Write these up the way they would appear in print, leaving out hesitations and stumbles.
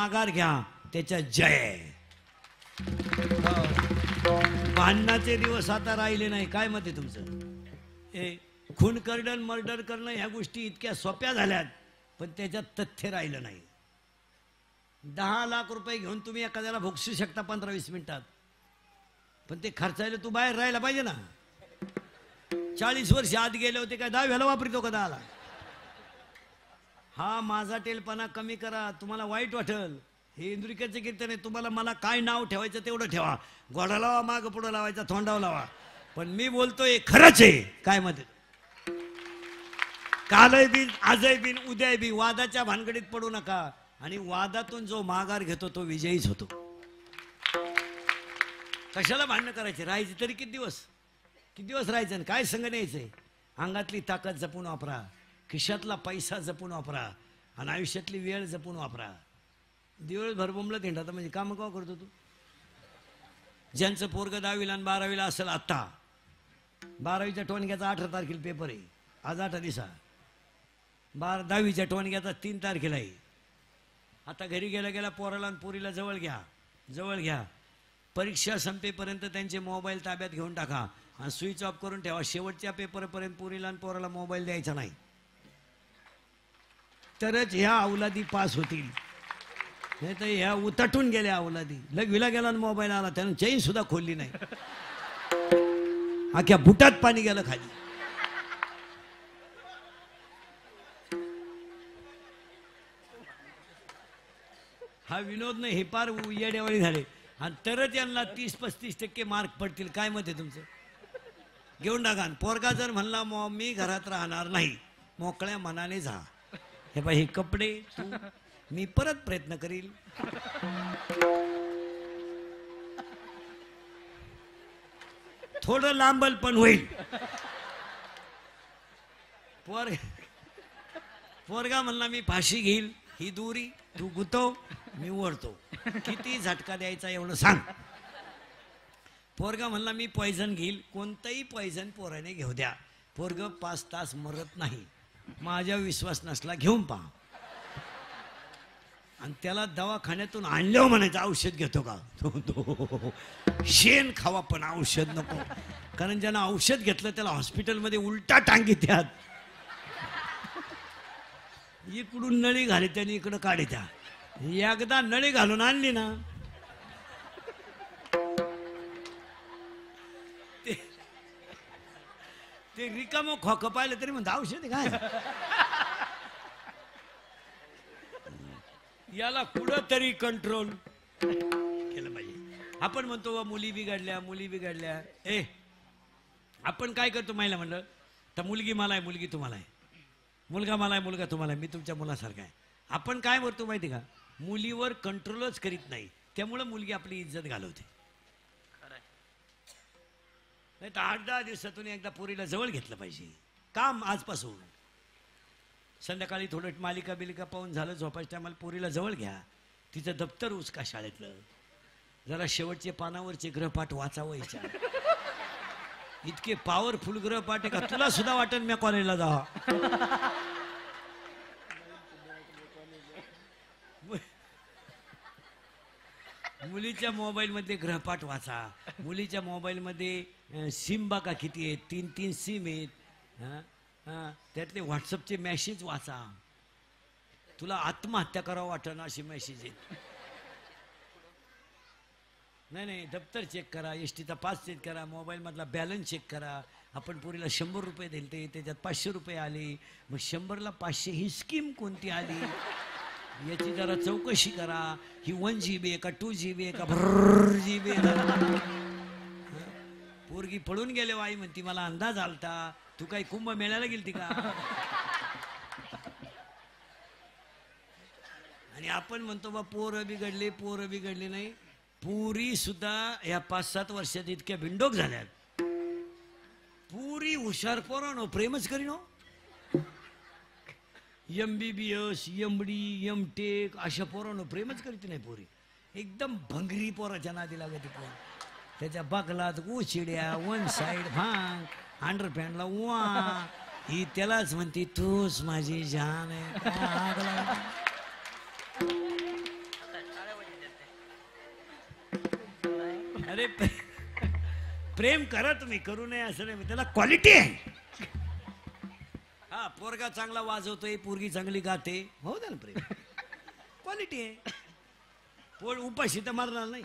माघार घ्या त्याच्या जय. भांडणाचे दिवस आता राहिले नाही. काय मत आहे तुमचं? हे खून करणं मर्डर करणं ह्या गोष्टी इतक्या सोप्या झाल्यात पण त्याच्यात तथ्य राहिलं नाही. 10 लाख रुपये घेऊन तुम्ही एखाद्याला भोगसू शकता 15-20 मिनिटात पण ते खर्चायला तू बाहेर राहायला पाहिजे ना. 40 वर्ष आत गेले होते काय 10व्याला वापरतो का 10ला? हा माझा टेलपणा कमी करा. तुम्हाला वाईट वाटेल. हे इंद्रिकेचं कीर्तन आहे. तुम्हाला मला काय नाव ठेवायचं तेवढं ठेवा. गोडा लावा मागं पुढं लावायचा तोंडावर लावा पण मी बोलतोय खरंच आहे. काय मत? कालही बिन आजही बिन उद्याही बी वादाच्या भानगडीत पडू नका आणि वादातून जो माघार घेतो तो विजयीच होतो. कशाला भांडणं करायचे? राहायचे तरी किती दिवस राहायचं आणि काय संग न्यायचंय? अंगातली ताकद जपून वापरा, खिशातला पैसा जपून वापरा आणि आयुष्यातली वेळ जपून वापरा. दिवसभर बोंबलत हिंडता म्हणजे काम का करतो तू? ज्यांचं पोरगं 10वीला आणि 12वीला असेल आत्ता 12वीच्या टोणग्याचा 18 तारखेला पेपर आहे. आज 8 दिवसा 10वीच्या टोणग्याचा 3 तारखेला आहे. आता घरी गेल्या पोराला आणि पोरीला जवळ घ्या. परीक्षा संपेपर्यंत त्यांचे मोबाईल ताब्यात घेऊन टाका आणि स्विच ऑफ करून ठेवा. शेवटच्या पेपरपर्यंत पोरीला आणि पोराला मोबाईल द्यायचा नाही. तरच ह्या अवलादी पास होतील. नाही तर ह्या उतटून गेल्या अवलादी. लगविला गेला आणि मोबाईल आला त्यानं चैन सुद्धा खोलली नाही. अख्ख्या बुटात पाणी गेलं खाली. हा विनोद नाही. हे पार येड्यावाळी झाले आणि तरच यांना 30-35% मार्क पडतील. काय मत आहे तुमचं? घेऊन टाका. पोरगा जर म्हणला मी घरात राहणार नाही मोकळ्या मनाने जा. हे बाई हे कपडे तू मी परत प्रयत्न करील. थोडं लांबल पण होईल. पोरगा म्हणला मी फाशी घेईल. ही दुरी तू गुतव मी ओढतो. किती झटका द्यायचा एवढं सांग. पोरगा म्हणला मी पॉयझन घेईल. कोणतंही पॉयझन पोराने घेऊ द्या. पोरग 5 तास मरत नाही. माझ्या विश्वास नसला घेऊन पहा. आणि त्याला दवाखान्यातून आणल्यावर म्हणायचं औषध घेतो का? तो शेण खावा पण औषध नको. कारण ज्यानं औषध घेतलं त्याला हॉस्पिटलमध्ये उलटा टांगीत त्यात. इकडून नळी घाली त्याने इकडं काढे त्या. एकदा नळी घालून आणली ना ते रिकामं खोकं पाहिलं तरी म्हणतं औषध काय. याला कुठं तरी कंट्रोल केलं पाहिजे. आपण म्हणतो मुली बिघडल्या. आपण काय करतो महिला म्हणलं तर मुलगी मला आहे मुलगी तुम्हाला आहे, मुलगा मला आहे मुलगा तुम्हाला आहे, मी तुमच्या मुलासारखा आहे. आपण काय म्हणतो माहिती का? मुलीवर कंट्रोलच करीत नाही. त्यामुळे मुलगी आपली इज्जत घालवते. नाही तर 8-10 दिवसातून एकदा पोरीला जवळ घेतलं पाहिजे. काम आजपासून संध्याकाळी थोडं मालिका पाहून झालं झोपायच्या टायमाला पोरीला जवळ घ्या. तिचं दप्तर उचका शाळेतलं. जरा शेवटचे पानावरचे ग्रहपाठ वाचावं. इतके पॉवरफुल ग्रहपाठ आहे का तुला सुद्धा वाटेल मी कॉलेजला जावा. मुलीच्या मोबाईल मध्ये ग्रहपाठ वाचा. मुलीच्या मोबाईल मध्ये सिम बघा किती आहेत. 3-3 सिम आहेत. त्यातले व्हॉट्सअपचे मेसेज वाचा. तुला आत्महत्या करावं वाटणं असे मेसेज आहेत. नाही दप्तर चेक करा, एसटीचा पास चेक करा, मोबाईल मधला बॅलन्स चेक करा. आपण पोरीला 100 रुपये दिले त्याच्यात 500 रुपये आले. मग 100ला 500 ही स्कीम कोणती आली याची जरा चौकशी करा. ही 1 GB आहे का 2 GB आहे का GB आहे. पोरगी पळून गेले आई म्हणती मला अंदाज आलता. तू काही कुंभमेळ्याला गेलती का? आणि आपण म्हणतो बा पोरं बिघडले नाही. पुरी सुद्धा या 5-7 वर्षात इतक्या बिंडोक झाल्यात. पुरी हुशार पोरानो प्रेमच करीनो. MBBS MD MTech अशा पोरानो प्रेमच करीत नाही. पोरी एकदम भंगरी पोराच्या नादी लागत. पोर त्याच्या बगलात उशिड्या 1 साइड भांग अंडरपॅन्टला वा. ही त्यालाच म्हणती तूच माझी जान आहे. अरे प्रेम करा तुम्ही, करू नये असं नाही, त्याला क्वालिटी आहे. हा पोरगा चांगला वाजवतोय, पोरगी चांगली गाते, हो ना प्रेम, क्वालिटी आहे. पोळ उपाशी तर मारणार नाही,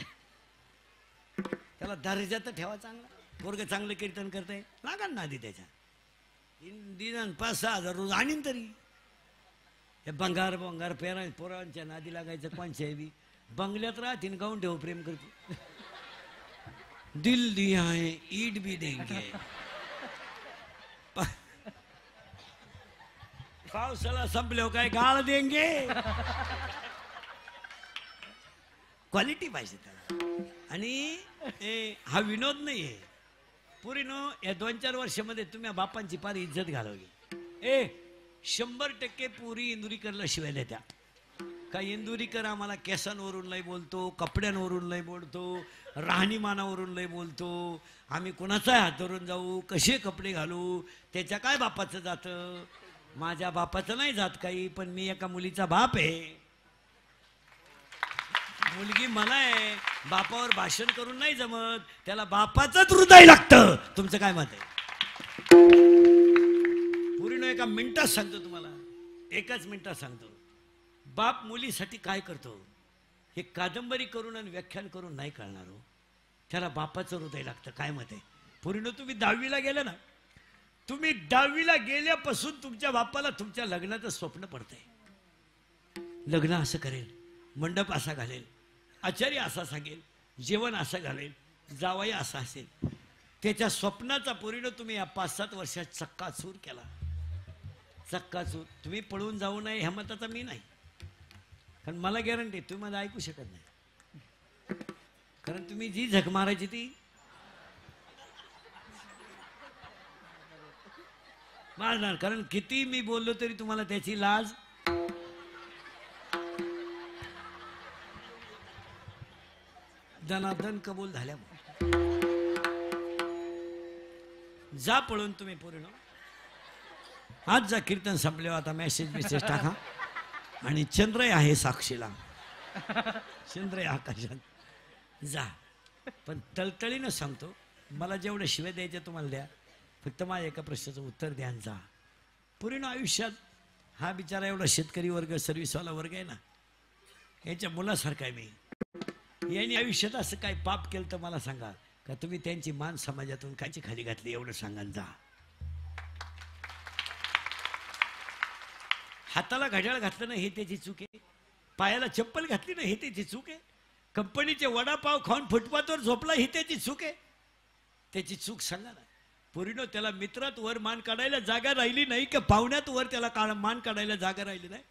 त्याला दर्जा तर ठेवा चांगला. पोरग चांगलं कीर्तन करताय, लागा ना आधी त्याच्या दिनान 5-6 हजार रोज आणीन तरी. हे बंगार बंगार पेरा पोरांच्या नादी लागायचं कोणच्या बी. बंगल्यात राहतीन गाऊन ठेव, प्रेम करते. दिल दिया है ईट भी देंगे. पावसाला संपल्यावर काय गाळ देंगे. क्वालिटी पाहिजे त्याला. आणि हा विनोद नाहीये. पुरीनो या 2-4 वर्षामध्ये तुम्ही बापांची फार इज्जत घालवली. 100% पुरी इंदुरीकरला शिवायला त्या. का इंदुरीकर आम्हाला केसांवरून लय बोलतो, कपड्यांवरून लय बोलतो, राहणीमानावरून लय बोलतो. आम्ही कोणाचा हात धरून जाऊ, कसे कपडे घालू, त्याच्या काय बापाचं जातं. माझ्या बापाचं नाही जात काही, पण मी एका मुलीचा बाप आहे. मुलगी मला आहे. बापावर भाषण करून नाही जमत, त्याला बापाचंच हृदय लागतं. तुमचं काय मत आहे? पुरीनो एका मिनिटात सांगतो तुम्हाला, एकाच मिनिटात सांगतो. बाप मुलीसाठी काय करतो हे कादंबरी करून आणि व्याख्यान करून नाही कळणार हो. त्याला बापाचं हृदय लागतं. काय मत आहे? पुरीनो तुम्ही 10वीला गेले ना, तुम्ही 10वीला गेल्यापासून तुमच्या बापाला तुमच्या लग्नाचं स्वप्न पडतंय. लग्न असं करेल, मंडप असा घालेल, आचार्य असा सांगेल, जेवण असं घालेल, जावई असा असेल. त्याच्या स्वप्नाचा पुरीनो तुम्ही या 5-7 वर्षात चक्काचूर केला. चक्काचूर. तुम्ही पळून जाऊ नये ह्या मताचा मी नाही, कारण मला गॅरंटी तुम्ही मला ऐकू शकत नाही. कारण तुम्ही जी झक मारायची ती मारणार. कारण किती मी बोललो तरी तुम्हाला त्याची लाज. दनादन कबूल झाल्या. जा पळून तुम्ही पूर्ण. आज जा कीर्तन संपल्यावर आता मेसेज टाका. आणि चंद्र आहे साक्षीला, चंद्र आहे आकाशात. जा पण तळतळीनं सांगतो, मला जेवढे शिव्या द्यायचे तुम्हाला द्या, फक्त माझ्या एका प्रश्नाचं उत्तर द्या. जा पूर्ण आयुष्यात हा बिचारा एवढा शेतकरी वर्ग, सर्व्हिसवाला वर्ग आहे ना, याच्या मुलासारखा आहे मी. यांनी आयुष्यात असं काय पाप केलं तर मला सांगा, का तुम्ही त्यांची मान समाजातून कायची खाली घातली, एवढं सांगा. जा. हाताला घड्याळ घातलं ना हे त्याची चूक आहे, पायाला चप्पल घातली ना हे त्याची चूक आहे, कंपनीचे वडापाव खाऊन फुटपाथवर झोपला ही त्याची चूक आहे. त्याची चूक सांगा ना. पूर्ण त्याला मित्रात वर मान काढायला जागा राहिली नाही, का पाहुण्यात वर त्याला मान काढायला जागा राहिली नाही.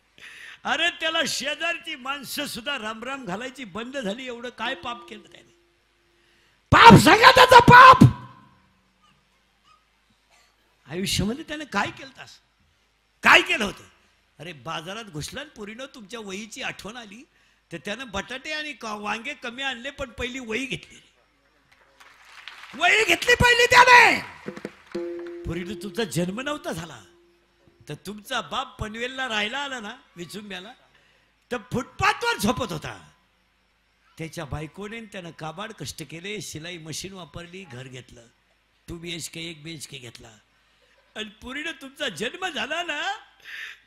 अरे त्याला शेजारची माणसं सुद्धा रामराम घालायची बंद झाली. एवढं काय पाप केलं त्याने? पाप सांगा त्याचा पाप. आयुष्यामध्ये त्याने काय केलं तास? काय केलं होतं? अरे बाजारात घुसला पुरीनं तुमच्या वहीची आठवण आली तर त्यानं बटाटे आणि वांगे कमी आणले, पण पहिली वही घेतली. वही घेतली पहिली त्याने. पुरीनं तुमचा जन्म नव्हता झाला तर तुमचा बाप पनवेलला राहायला आला ना विचुंब्याला, तर फुटपाथवर झोपत होता. त्याच्या बायकोने त्यानं काबाड कष्ट केले, शिलाई मशीन वापरली, घर घेतलं, 2 BHK 1 BHK घेतला. आणि पुरीनं तुमचा जन्म झाला ना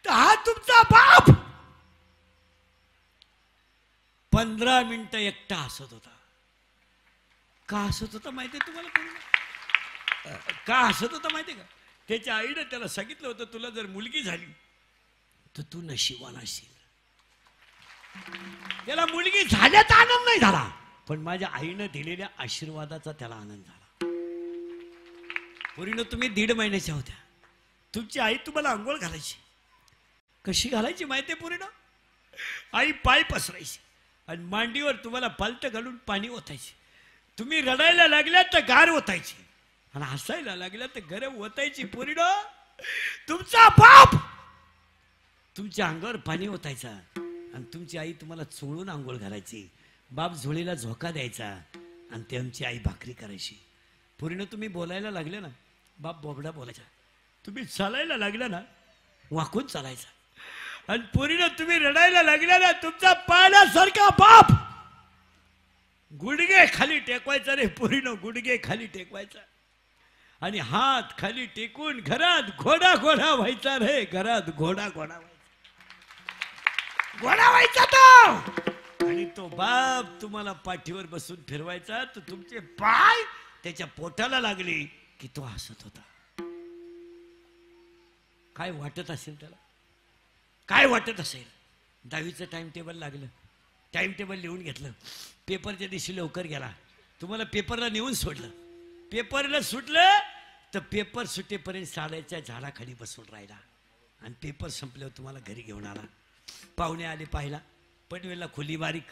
तर हा तुमचा बाप 15 मिनिटं एकटा हसत होता. का हसत होता माहितीये तुम्हाला? का हसत होता माहितीये का? त्याच्या आईने त्याला सांगितलं होतं, तुला जर मुलगी झाली तर तू नशिबान असशील. त्याला मुलगी झाल्याचा आनंद नाही झाला, पण माझ्या आईनं दिलेल्या आशीर्वादाचा त्याला आनंद झाला. पुरीनं तुम्ही 1.5 महिन्याच्या होत्या, तुमची आई तुम्हाला आंघोळ घालायची. कशी घालायची माहितीये पुरीनं? आई पाय पसरायची आणि मांडीवर तुम्हाला पालतं घालून पाणी ओतायची. तुम्ही रडायला लागल्या तर गार ओतायची आणि हसायला लागल्या तर गरम ओतायची. पुरीनं तुमचा बाप तुमच्या अंगावर पाणी ओतायचा आणि तुमची आई तुम्हाला चोळून आंघोळ घालायची. बाप झोळीला झोका द्यायचा आणि त्यांची आई भाकरी करायची. पुरीनं तुम्ही बोलायला लागले ना, बाप बोबडा बोलायचा. तुम्ही चालायला लागला ना, वाकून चालायचा. आणि पुरीनं तुम्ही रडायला लागल्या ना, तुमचा पाण्यासारखा बाप गुडघे खाली टेकवायचा रे पोरीनो, गुडघे खाली टेकवायचा आणि हात खाली टेकून घरात घोडा घोडा व्हायचा रे, घरात घोडा घोडा व्हायचा, घोडा व्हायचा तो. आणि तो बाप तुम्हाला पाठीवर बसून फिरवायचा, तर तुमचे पाय त्याच्या पोटाला लागले की तो हसत होता. काय वाटत असेल त्याला, काय वाटत असेल. 10वीचं टाइम टेबल लागलं, टाइम टेबल लिहून घेतलं, पेपरच्या दिवशी लवकर गेला, तुम्हाला पेपरला नेऊन सोडलं, पेपरला सुटलं तर पेपर सुटेपर्यंत शाळेच्या झाडाखाली बसून राहिला आणि पेपर संपल्यावर तुम्हाला घरी घेऊन आला. पाहुणे आले पाहिला, पनवेलला खोली बारीक,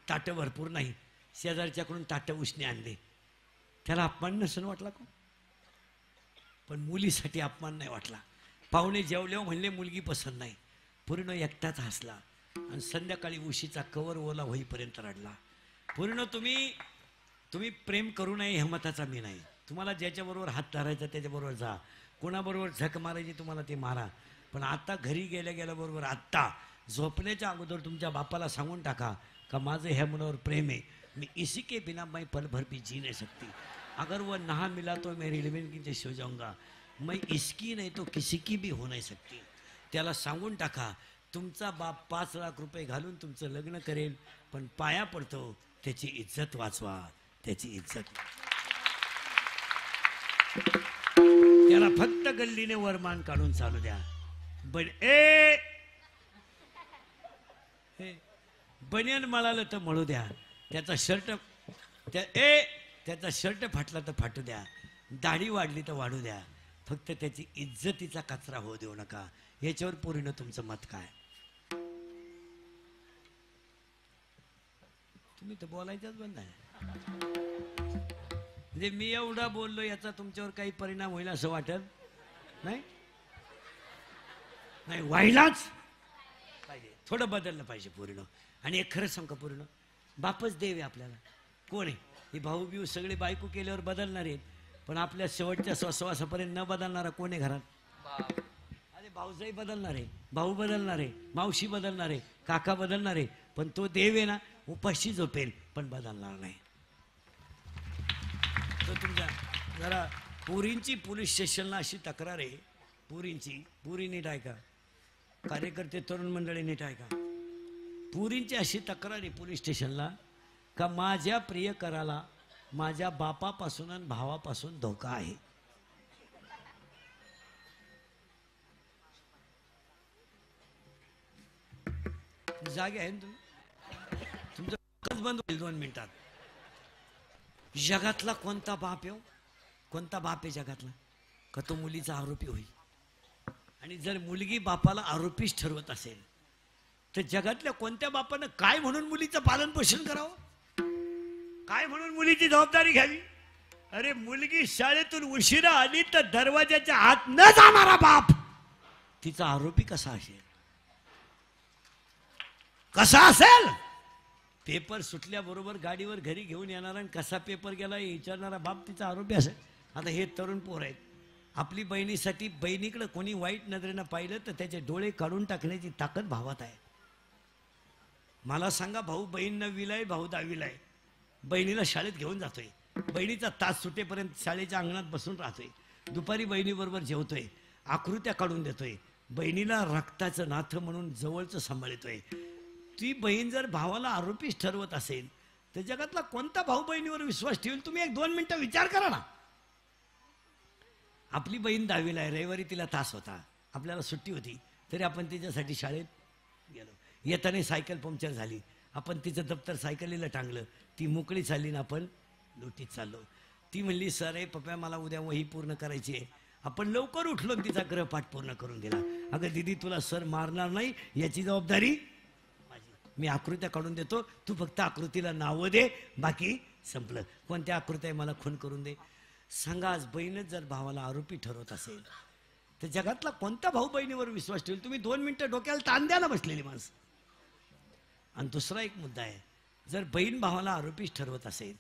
ताटं भरपूर नाही, शेजारच्याकडून ताटं उसने आणले. त्याला अपमान नसून वाटला का? पण मुलीसाठी अपमान नाही वाटला. पाहुणे जेवल्यावर म्हणले मुलगी पसंत नाही, पूर्ण एकटाच हसला आणि संध्याकाळी उशीचा कवर ओला होईपर्यंत रडला. पूर्ण तुम्ही प्रेम करू नये हे मताचा मी नाही. तुम्हाला ज्याच्याबरोबर हात धरायचा त्याच्याबरोबर जा, कोणाबरोबर झक मारायची तुम्हाला ते मारा, पण आता घरी गेल्या गेल्याबरोबर आत्ता झोपण्याच्या अगोदर तुमच्या बापाला सांगून टाका का माझं ह्या मुलावर प्रेम आहे, मी इसी के बिना मैं पल भर भी जी नहीं सकती, अगर वो नहा मिला तो मैं रेलवे की जैसे हो जाऊंगा, मैं इसकी नहीं तो किसी की भी हो नहीं सकती. त्याला सांगून टाका तुमचा बाप 5 लाख रुपये घालून तुमचं लग्न करेल, पण पाया पडतो त्याची इज्जत वाचवा, त्याची इज्जत. त्याला फक्त गल्लीने वरमान काढून चालू द्या. बनियन मळालं तर मळू द्या, त्याचा शर्ट फाटला तर फाटू द्या, दाढी वाढली तर वाढू द्या, फक्त त्याची इज्जतीचा कचरा होऊ देऊ नका. याच्यावर पोरीनं तुमचं मत काय? तुम्ही तर बोलायचंच बंद आहे. म्हणजे मी एवढा बोललो याचा तुमच्यावर काही परिणाम होईल असं वाटत नाही? नाही, व्हायलाच पाहिजे, थोडं बदललं पाहिजे पोरीनं. आणि एक खरं सांग का पोरीनं, बापच देव आहे आपल्याला. कोण आहे हे? भाऊ बिऊ सगळे बायको केल्यावर बदलणार आहेत, पण आपल्या शेवटच्या श्वासापर्यंत न बदलणारा कोण आहे घरात? अरे भाऊजाई बदलणार आहे, भाऊ बदलणार आहे, मावशी बदलणार आहे, काका बदलणार आहे, पण तो देव आहे ना उपाशी झोपेल पण बदलणार नाही. तो तुमच्या जरा पोरींची पोलीस स्टेशनला अशी तक्रार आहे, पुरी नीट ऐका, कार्यकर्ते तरुण मंडळी नीट ऐका, पुरींची अशी तक्रार आहे पोलीस स्टेशनला का माझ्या प्रियकराला माझ्या बापापासून आणि भावापासून धोका आहे. जागे आहे ना तुम्ही? तुमचं बंद होईल 2 मिनिटात. जगातला कोणता बाप आहे, कोणता बाप आहे जगातला का तो मुलीचा आरोपी होईल? आणि जर मुलगी बापाला आरोपीच ठरवत असेल तर जगातल्या कोणत्या बापानं काय म्हणून मुलीचं पालन पोषण करावं, काय म्हणून मुलीची जबाबदारी घ्यावी? अरे मुलगी शाळेतून उशिरा आली तर दरवाजाच्या आत न जाणारा बाप तिचा आरोपी कसा असेल? कसा असेल? पेपर सुटल्याबरोबर गाडीवर घरी घेऊन येणारा आणि कसा पेपर गेला हे विचारणारा बाप तिचा आरोपी असेल. आता हे तरुण पोर आहेत, आपली बहिणीसाठी बहिणीकडे कोणी वाईट नजरेनं पाहिलं तर त्याचे डोळे काढून टाकण्याची ताकद भावात आहे. मला सांगा, भाऊ बहीण 9वीला आहे, भाऊ 10वीला आहे, बहिणीला शाळेत घेऊन जातोय, बहिणीचा तास सुटेपर्यंत शाळेच्या अंगणात बसून राहतोय, दुपारी बहिणीबरोबर जेवतोय, आकृत्या काढून देतोय, बहिणीला रक्ताचं नातं म्हणून जवळचं सांभाळतोय. ती बहीण जर भावाला आरोपीच ठरवत असेल तर जगातला कोणता भाऊ बहिणीवर विश्वास ठेवेल? तुम्ही 1-2 मिनिटं विचार करा ना. आपली बहीण 10वीला आहे, रविवारी तिला तास होता, आपल्याला सुट्टी होती, तरी आपण तिच्यासाठी शाळेत गेलो. येताना सायकल पंक्चर झाली, आपण तिचं दप्तर सायकलीला टांगलं, ती मोकळी चालली ना आपण लोटीत चाललो. ती म्हणली सर आहे पप्पा मला उद्या वही पूर्ण करायची आहे. आपण लवकर उठलो तिचा गृहपाठ पूर्ण करून दिला. अगं दिदी तुला सर मारणार नाही याची जबाबदारी माझी, मी आकृत्या काढून देतो, तू फक्त आकृतीला नावं दे, बाकी संपलं. कोणत्या आकृत्या मला खून करून दे. सांगा, आज बहीणच जर भावाला आरोपी ठरवत असेल तर जगातला कोणता भाऊ बहिणीवर विश्वास ठेवेल? तुम्ही 2 मिनिटं डोक्याला ताण द्या ना बसलेली माणसं. आणि दुसरा एक मुद्दा आहे, जर बहीण भावाला आरोपीच ठरवत असेल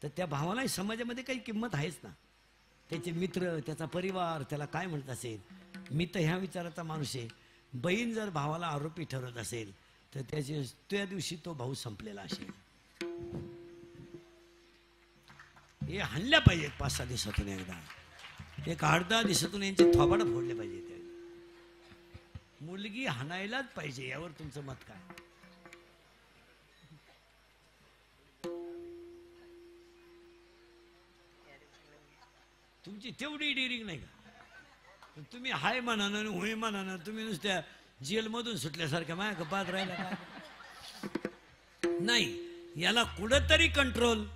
तर त्या भावाला समाजामध्ये काही किंमत आहेच ना. त्याचे मित्र, त्याचा परिवार त्याला काय म्हणत असेल? मी तर ह्या विचाराचा माणूस आहे, बहीण जर भावाला आरोपी ठरवत असेल तर त्या दिवशी तो भाऊ संपलेला असेल. हे हाणल्या पाहिजेत 5-6 दिवसातून एकदा, एक 8-10 दिवसातून यांचे थोबाड फोडले पाहिजे. मुलगी हाणायलाच पाहिजे, यावर तुमचं मत काय? तुमची तेवढी डिरिंग नाही का? तुम्ही हाय म्हणानं होय म्हणानं तुम्ही नुसत्या जेलमधून सुटल्यासारख्या माझ्या बाद राहिला काय नाही. याला कुठंतरी कंट्रोल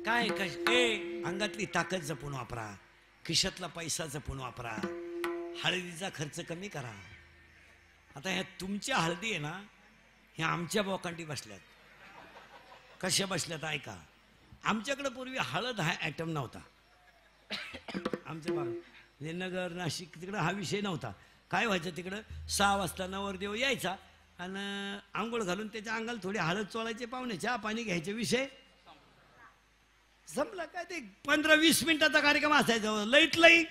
काय अंगातली ताकद जपून वापरा, खिशातला पैसा जपून वापरा, हळदीचा खर्च कमी करा. आता ह्या तुमच्या हळदी आहे ना, ह्या आमच्या बोकांडी बसल्यात. कशा बसल्यात ऐका. आमच्याकडे पूर्वी हळद हा ॲटम नव्हता. आमच्या भागात नगर नाशिक तिकडं हा विषय नव्हता. काय व्हायचं तिकडं 6 वाजता नवरदेव यायचा आणि आंघोळ घालून त्याच्या अंगाला थोडी हळद चोळायचे, पाहुणे चहा पाणी घ्यायचे, विषय संपला. काय ते 15-20 मिनिटाचा कार्यक्रम असायचा, लईत लई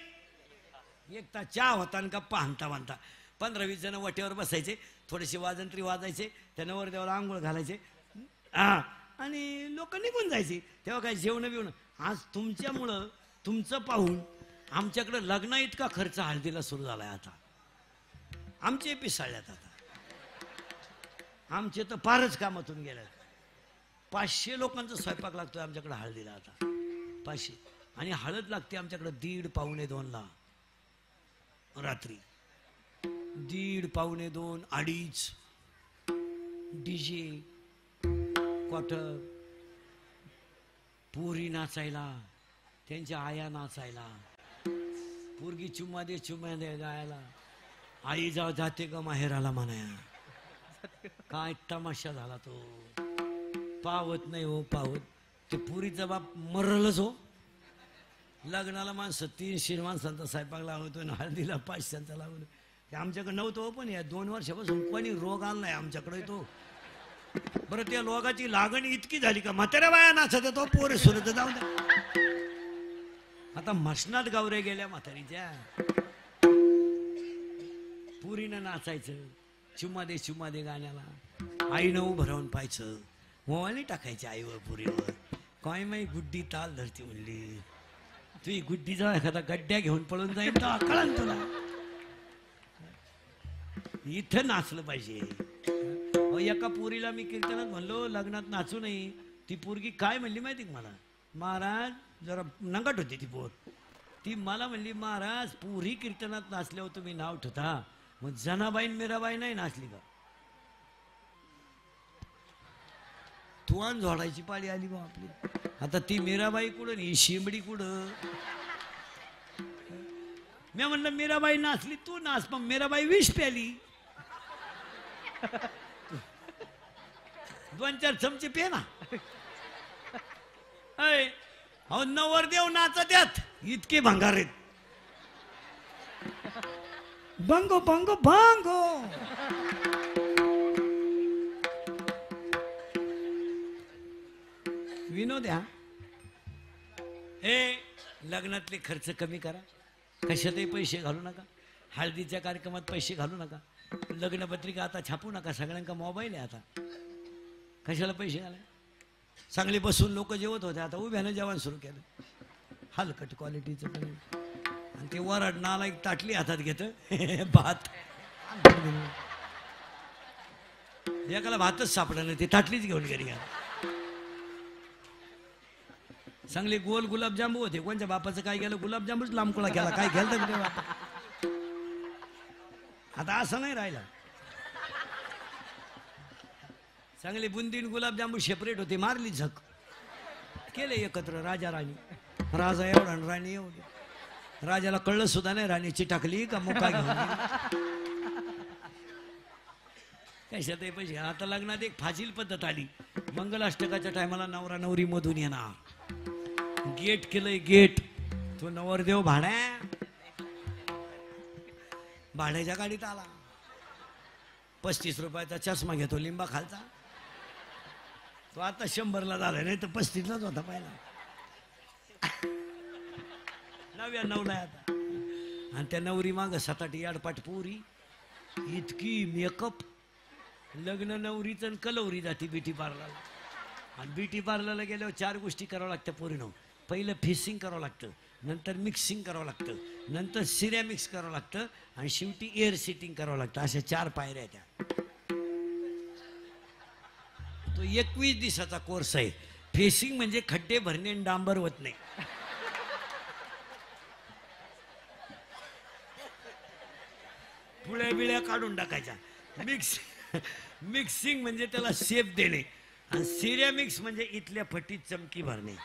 1 तास चहा होता आणि गप्पा हाणता बांधता. 15-20 जण वाटेवर बसायचे, थोडेसे वाजंत्री वाजायचे, त्या नवरदेवाला आंघोळ घालायचे आणि लोक निघून जायचे. तेव्हा काय जेवण बिवणं. आज तुमच्यामुळं तुमचं पाहून आमच्याकडं लग्न इतका खर्च हळदीला सुरू झालाय. आता आमचे पिसाळ्यात, आता आमचे तर फारच कामातून गेल्यात. 500 लोकांचा स्वयंपाक लागतोय आमच्याकडे हळदीला आता, 500. आणि हळद लागते आमच्याकडे 1:30-1:45 ला रात्री. 1:30-1:45, 2:30 डीजे क्वार्टर, पोरी नाचायला, त्यांच्या आया नाचायला, पोरगी चुम्मा दे गायला, आई जाते ग माहेराला म्हणाया. काय तमाशा झाला तो, पावत नाही हो पावत. ते पुरीचा बाप मरलच हो. लग्नाला माणसं 300 माणसांचा स्वयंपाक लावतो आणि हळदीला 500चा लावलं. ते आमच्याकडे नव्हतं हो. पण या 2 वर्षापासून कोणी रोग आणलाय आमच्याकडे तो. बरं त्या रोगाची लागण इतकी झाली का म्हाताऱ्या बाया नाचत तो, पोरे सुरत जाऊ द्या. आता मसनात गावरे गेल्या म्हातारीच्या, पुरीनं नाचायचं, चुम्मा दे गाण्याला, आईनं उभं राहून पाहायचं, मोबाईल टाकायचे आईवर पुरीवर. काय माही गुड्डी ताल धरती म्हणली, तुझी गुड्डी जाऊ एखादा गड्ड्या घेऊन पळून जाईल तर कळन तुला. इथं नाचलं पाहिजे. एका पोरीला मी कीर्तनात म्हणलो लग्नात नाचू नाही. ती पोरगी काय म्हणली माहिती का मला, महाराज जरा नंगट होती ती पोर. ती मला म्हणली महाराज पोरी कीर्तनात नाचल्यावर तुम्ही नाव ठेवता, मग जनाबाई मीराबाई नाही नाचली का? तुवान झोडायची पाळी आली बा आपली. आता ती मीराबाई कुठं ही शिंबडी कुठं? मी म्हणलं मीराबाई नाचली, तू नाच. मग मीराबाई विष प्याली, 2-4 चमचे पे ना. अहो नवरदेव नाचत यात इतके भंगार आहेत. बंगो बंगो भांगो. विनोद या. लग्नातले खर्च कमी करा, कशातही पैसे घालू नका. हळदीच्या कार्यक्रमात पैसे घालू नका. लग्नपत्रिका आता छापू नका, सगळ्यांका मोबाईल आहे आता, कशाला पैसे घाला. चांगले बसून लोक जेवत होते, आता उभ्यानं जेवण सुरू केलं हलकट क्वालिटीचं. आणि ते वराड नाला एक ताटली हातात घेत भात, एकाला भातच सापडलं नाही, ते ताटलीच घेऊन घरी गेला. चांगले गोल गुलाबजांबू होते, कोणत्या बापाचं काय केलं, गुलाबजांबूच लांबकोळा केला, काय केलं तर बापा. आता असं नाही राहिलं. चांगले बुंदीन गुलाबजांबू सेपरेट होते, मारली झक, केले एकत्र राजा राणी. राजा एवढा आणि राणी एवढी. राजाला कळलं सुद्धा नाही राणीची टाकली का मुका घेऊन कशातही पैसे. आता लग्नात एक फाजील पद्धत आली. मंगलाष्टकाच्या टायमाला नवरा नवरी मधून येणार, गेट केलंय गेट. तो नवरदेव भाड्याच्या गाडीत आला, 35 रुपयाचा चष्मा घेतो लिंबा खालचा. तो आता 100ला झाला, नाही तर 35लाच होता पहिला. 99ला आता. आणि त्या नवरी माग 7-8 याडपाट पोरी, इतकी मेकअप. लग्न नवरीच कलवरी जाती बिटी पार्लर. आणि ब्युटी पार्लरला गेल्यावर 4 गोष्टी करावं लागतं पोरीनो. पहिलं फिशिंग करावं लागतं, नंतर मिक्सिंग करावं लागतं, नंतर सिरॅमिक्स करावं लागतं आणि शेवटी एअर सेटिंग करावं लागतं. अशा 4 पायऱ्या त्या. तो 21 दिवसाचा कोर्स आहे. फेसिंग म्हणजे खड्डे भरणे आणि डांबर होत नाही. पुळ्या बिळ्या काढून टाकायच्या. मिक्सिंग म्हणजे त्याला शेप देणे आणि सिरॅमिक्स म्हणजे इथल्या फटीत चमकी भरणे.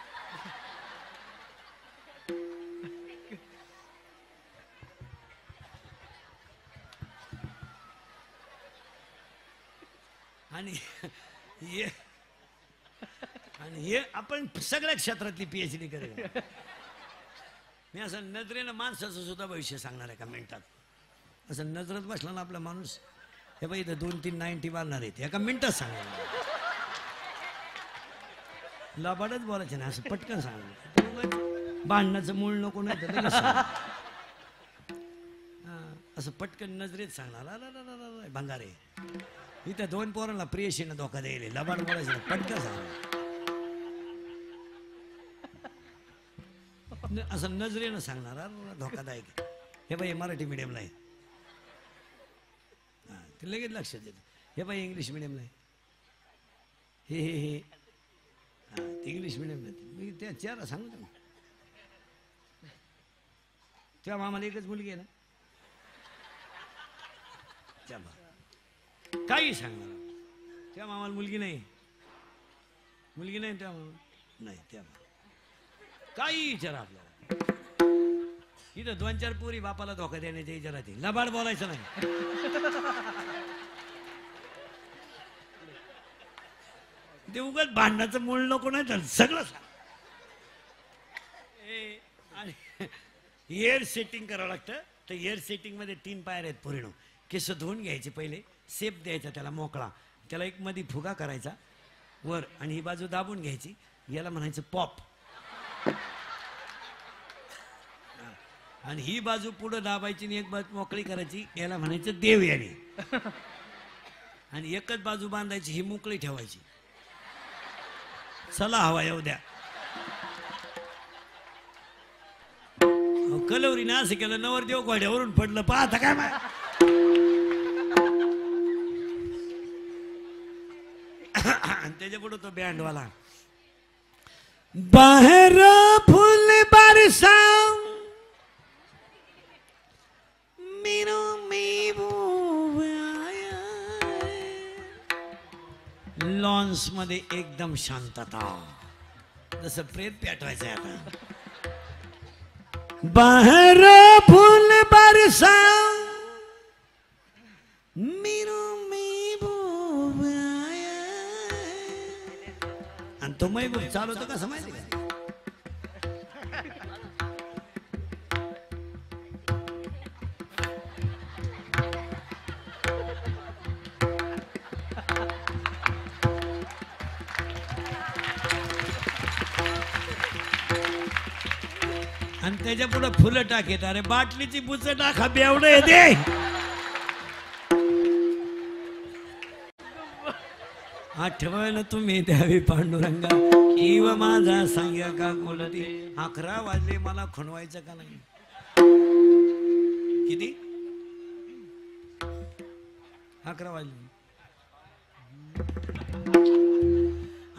आणि हे आपण सगळ्या क्षेत्रातली PhD करेल. मी असं नजरेनं माणसाचं सुद्धा भविष्य सांगणार आहे का मिनिटात. असं नजरत बसला ना आपला माणूस, हे बाई इथं 2-3 90 मारणार आहेत एका मिनिटात सांगणार. लबाडच बोलायचं नाही, असं पटकन सांगणार. भांडणाचं मूळ नको नाही तर असं पटकन नजरेत सांगणार. भंगारे इथं 2 पोरांना प्रेयशीनं धोका द्यायला. लबाड बोलायचं नाही, पटकन सांगणार. असं नजरेनं सांगणार धोकादायक. हे बाई मराठी मीडियमला आहे, ते लगेच लक्षात येतं. हे बाई इंग्लिश मीडियमला आहे, हे ते इंग्लिश मीडियमला. मी त्या 4 सांगतो ना. तेव्हा मामाला एकच मुलगी आहे ना, तेव्हा काही सांगणार. तेव्हा मामाला मुलगी नाही तेव्हा मामा नाही. तेव्हा काही विचार आपल्याला. इथं 2-4 पोरी बापाला धोका देण्याच्या विचारात. लबाड बोलायचं नाही. ते उगाच भांडणाचं मूळ नको नाही तर सगळं सांग. आणि एअर सेटिंग करावं लागतं. तर एअर सेटिंग मध्ये 3 पायऱ्या आहेत पोरीनो. केस धुवून घ्यायचे, पहिले सेप द्यायचा त्याला मोकळा, त्याला एक मध्ये फुगा करायचा वर आणि ही बाजू दाबून घ्यायची. याला म्हणायचं पॉप. आणि ही बाजू पुढे दाबायची आणि एक बाजू मोकळी करायची, याला म्हणायचं देवयानी. आणि एकच बाजू बांधायची, ही मोकळी ठेवायची. चला हवा येऊ द्या. कलवरीने असं केलं, नवरदेव घोड्यावरून पडलं. पाहता काय माय. आणि त्याच्या पुढे तो बँडवाला. बाहेर फुल बरसा लॉन्स मध्ये एकदम शांतता, जसं प्रेत पेटवायचं आहे आता. बाहेर फुल बरसा आणि तो महबूब चालवतो कसं माहिती का. आणि त्याच्या पुढे फुलं टाकेत. अरे बाटलीची बुच टाका, बेवड येते. आठवण तुम्ही द्यावी पांडुरंगा, इव माझा सांग्या का बोलते. 11 वाजले, मला खुणवायचं का नाही. किती 11 वाजले.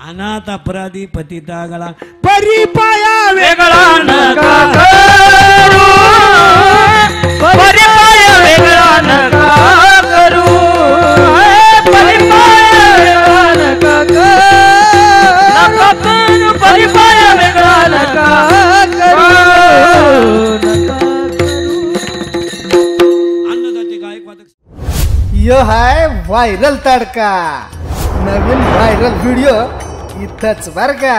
अनाथ अपराधी पतिता गळा, परिपाया वेगळा नका करू, परिपाया वेगळा नका करू, परिपाया वेगळा नका करू, परिपाया वेगळा नका करू. अन्नदाते गायक वादक. यो हाय व्हायरल तडका. नवीन व्हायरल व्हिडिओ इथंच बरं का.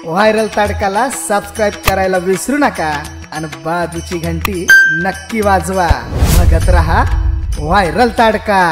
व्हायरल तडकाला सबस्क्राईब करायला विसरू नका आणि बाजूची घंटी नक्की वाजवा. बघत रहा व्हायरल तडका.